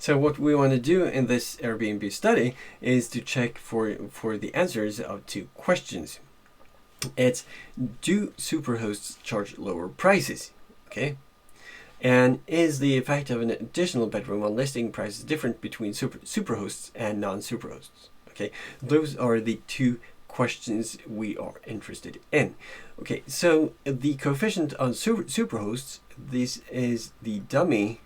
So what we want to do in this Airbnb study is to check for the answers of two questions. It's, do superhosts charge lower prices? Okay. And is the effect of an additional bedroom on listing prices different between superhosts and non-superhosts? Okay, those are the two questions we are interested in. Okay, so the coefficient on superhosts, this is the dummy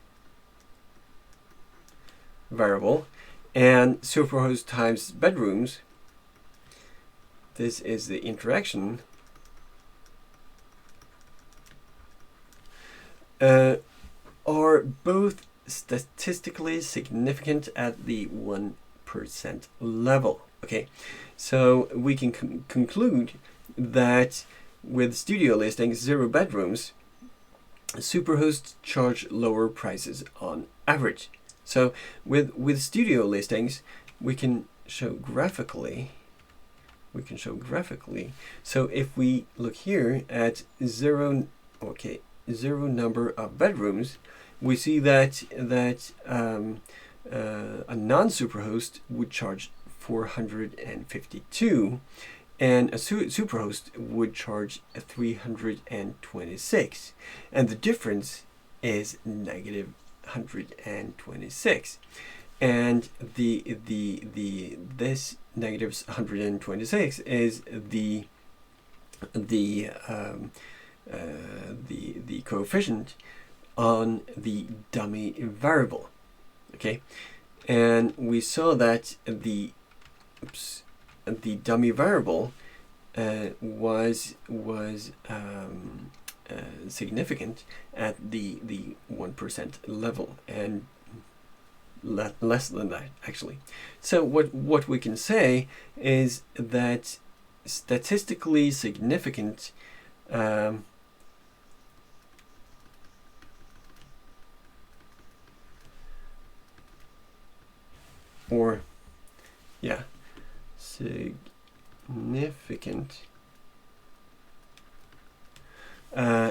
variable, and superhost times bedrooms, this is the interaction. Are both statistically significant at the 1% level. Okay, so we can conclude that with studio listings, 0 bedrooms, superhosts charge lower prices on average. So with studio listings, we can show graphically. So if we look here at 0 number of bedrooms, we see that a non-superhost would charge 452, and a superhost would charge 326, and the difference is negative 126, and this negative 126 is the coefficient on the dummy variable. Okay, and we saw that the dummy variable was significant at the 1% level, and less than that actually. So what we can say is that statistically significant significant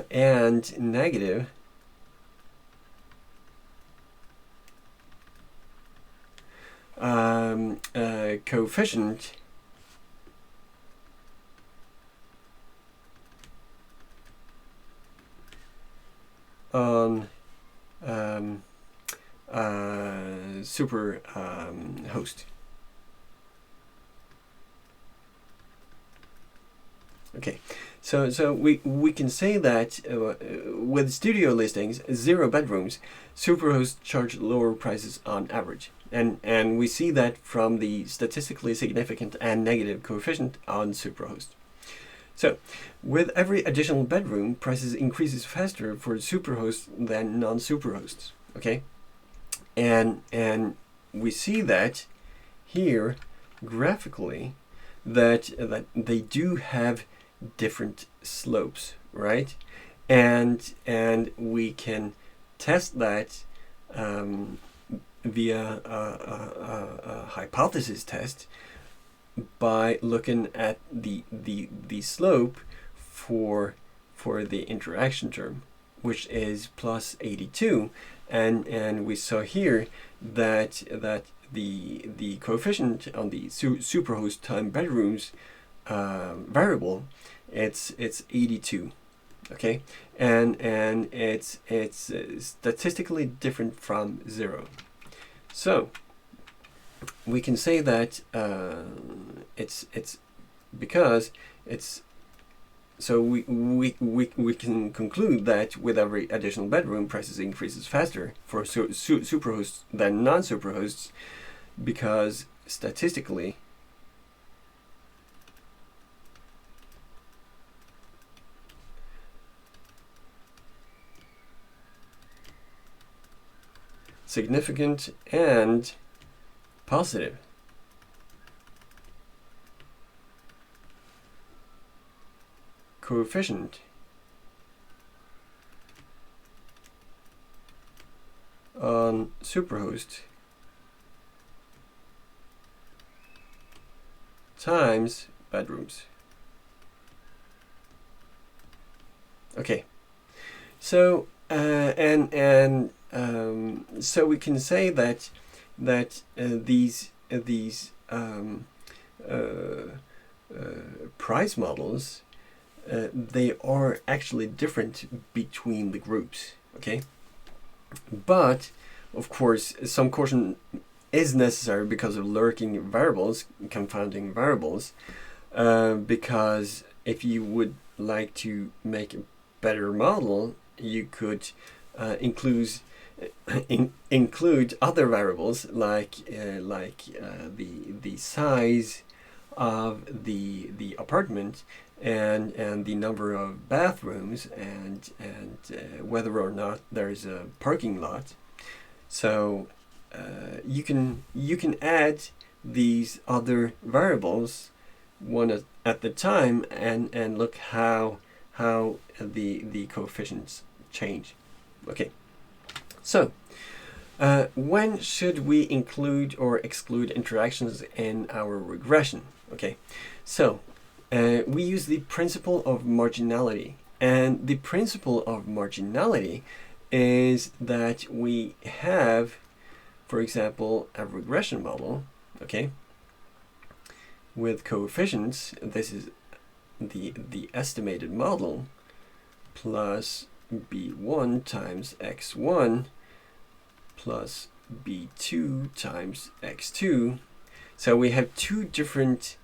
and negative coefficient on super host. Okay, so we can say that with studio listings, 0 bedrooms, superhosts charge lower prices on average, and we see that from the statistically significant and negative coefficient on superhost. So with every additional bedroom, prices increases faster for superhosts than non-superhosts. Okay, and we see that here graphically that they do have different slopes, right? And we can test that via a hypothesis test by looking at the slope for the interaction term, which is plus 82, and we saw here that the coefficient on the superhost time bedrooms variable, it's 82. Okay, and it's statistically different from 0. So we can say that it's because it's, so we can conclude that with every additional bedroom, prices increases faster for superhosts than non-superhosts, because statistically significant and positive coefficient on superhost times bedrooms. Okay, so and so we can say that these price models, they are actually different between the groups. Okay, but of course some caution is necessary because of lurking variables, confounding variables, because if you would like to make a better model, you could include other variables like the size of the apartment and the number of bathrooms and whether or not there is a parking lot. So you can add these other variables one at the time and look how the coefficients change. Okay, so when should we include or exclude interactions in our regression? Okay, so we use the principle of marginality, and the principle of marginality is that we have, for example, a regression model, okay, with coefficients. This is the estimated model plus b1 times x1 plus b2 times x2. So we have two different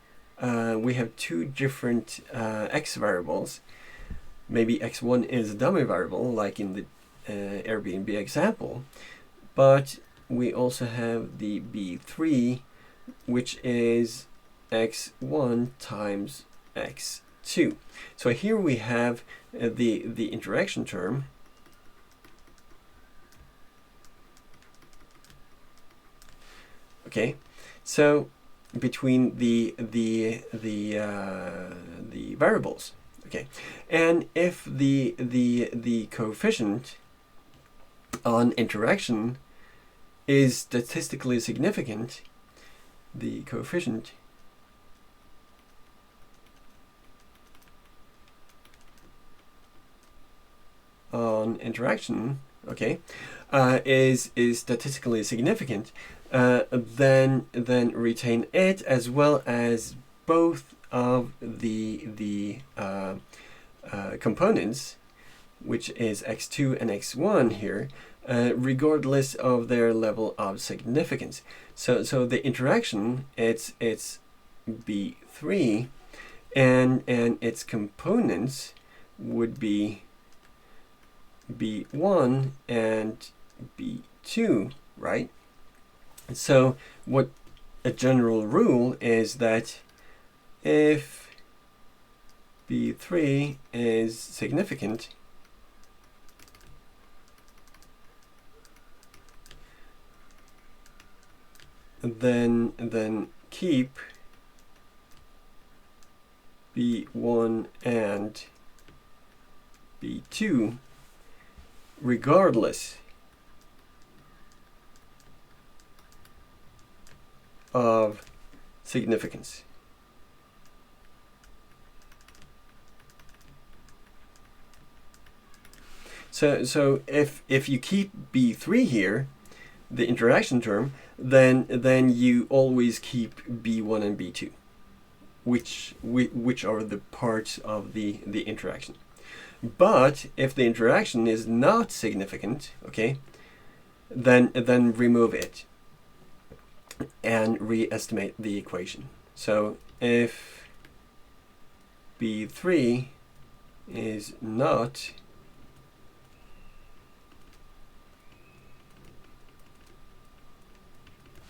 x variables. Maybe x1 is a dummy variable, like in the Airbnb example, but we also have the b3, which is x1 times x2. So here we have the interaction term, okay, so between the variables, okay, and if the coefficient on interaction is statistically significant, the coefficient on interaction, okay, is statistically significant, then retain it as well as both of the components, which is x2 and x1 here, regardless of their level of significance. So the interaction, it's b3, and its components would be b1 and b2, right? So what a general rule is that if b3 is significant, then keep b1 and b2 regardless of significance. So if you keep b3 here, the interaction term, then you always keep b1 and b2, which are the parts of the interaction. But if the interaction is not significant, okay, then remove it and re-estimate the equation. So if b3 is not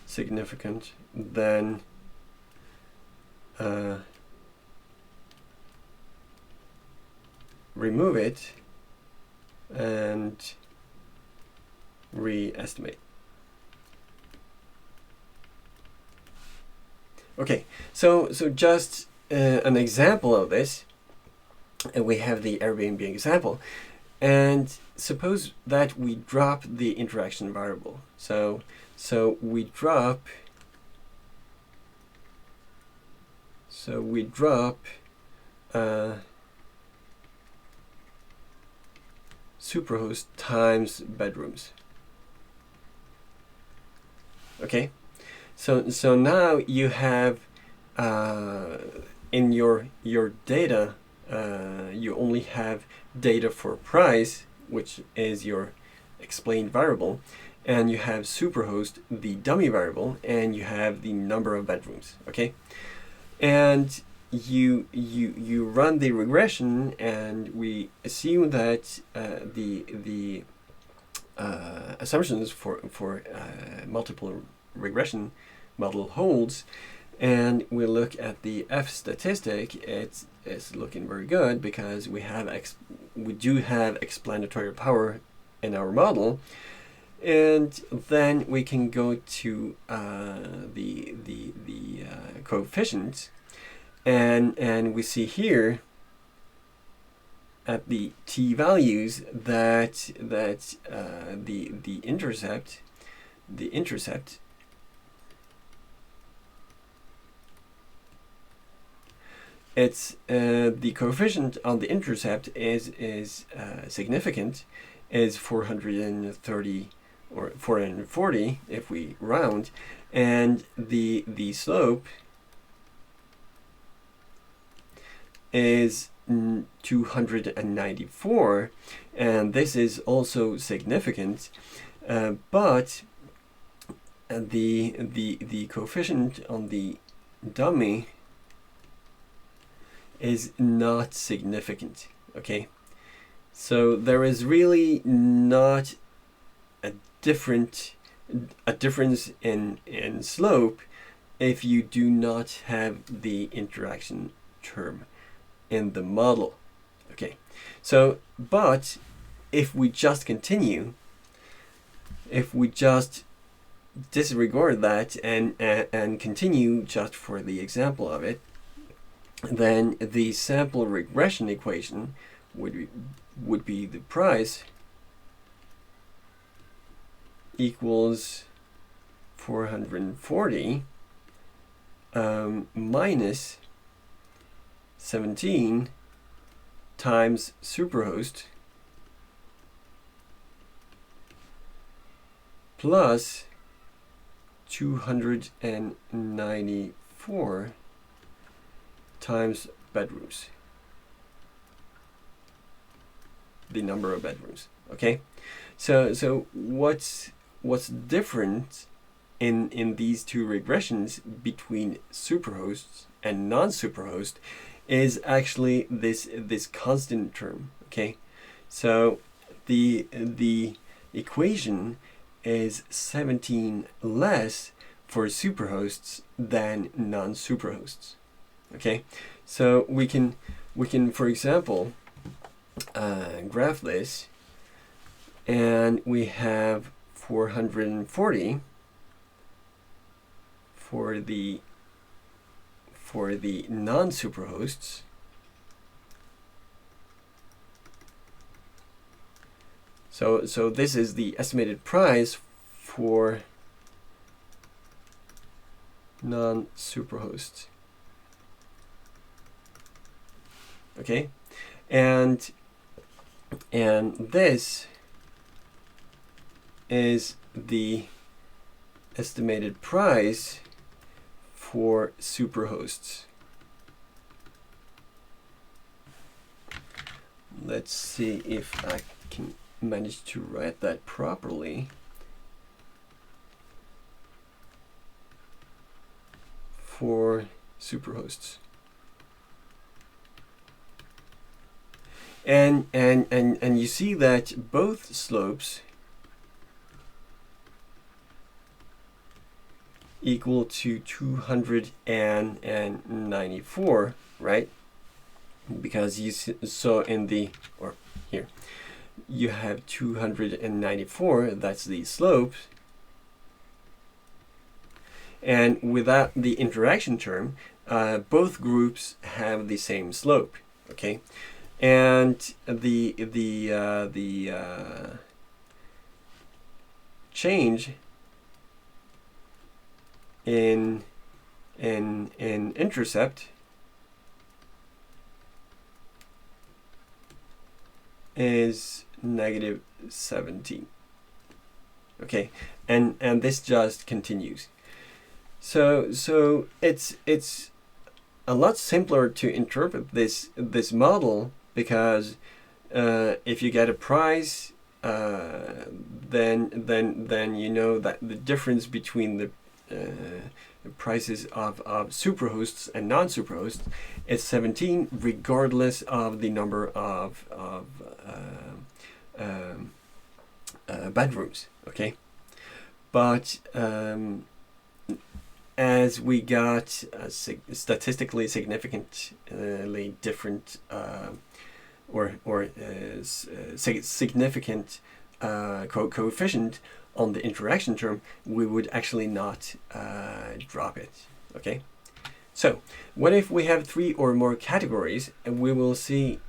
significant, then remove it and re-estimate. Okay, so just an example of this, and we have the Airbnb example, and suppose that we drop the interaction variable. So we drop superhost times bedrooms. Okay, so now you have in your data, you only have data for price, which is your explained variable, and you have superhost, the dummy variable, and you have the number of bedrooms. Okay, and you run the regression, and we assume that the assumptions for multiple regression model holds, and we look at the F statistic. It's looking very good because we do have explanatory power in our model, and then we can go to the coefficients, and we see here at the t values that the intercept it's the coefficient on the intercept is significant, is 430 or 440 if we round, and the slope is 294, and this is also significant, but the coefficient on the dummy is not significant. Okay, so there is really not a difference in slope if you do not have the interaction term in the model. Okay, so but if we just continue, if we just disregard that and continue just for the example of it, then the sample regression equation would be the price equals 440 minus 17 times superhost plus 294 times bedrooms, the number of bedrooms. Okay, so what's different in these two regressions between superhosts and non-superhost is actually this constant term. Okay, so the equation is 17 less for superhosts than non-superhosts. Okay, so we can for example graph this, and we have 440 for the non-superhosts, so this is the estimated price for non-superhosts. Okay, and this is the estimated price for superhosts. Let's see if I can manage to write that properly. For superhosts. And you see that both slopes equal to 294, right? Because you saw in the, or here, you have 294, that's the slope. And without the interaction term, both groups have the same slope. Okay, and the change in intercept is -17. Okay, and this just continues. So it's a lot simpler to interpret this model, because if you get a price, then you know that the difference between the prices of superhosts and non-superhosts is 17, regardless of the number of bedrooms. Okay, but as we got statistically significantly different significant coefficient on the interaction term, we would actually not drop it. Okay, so what if we have 3 or more categories? And we will see,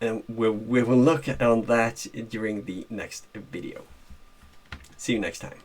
and we will look on that during the next video. See you next time.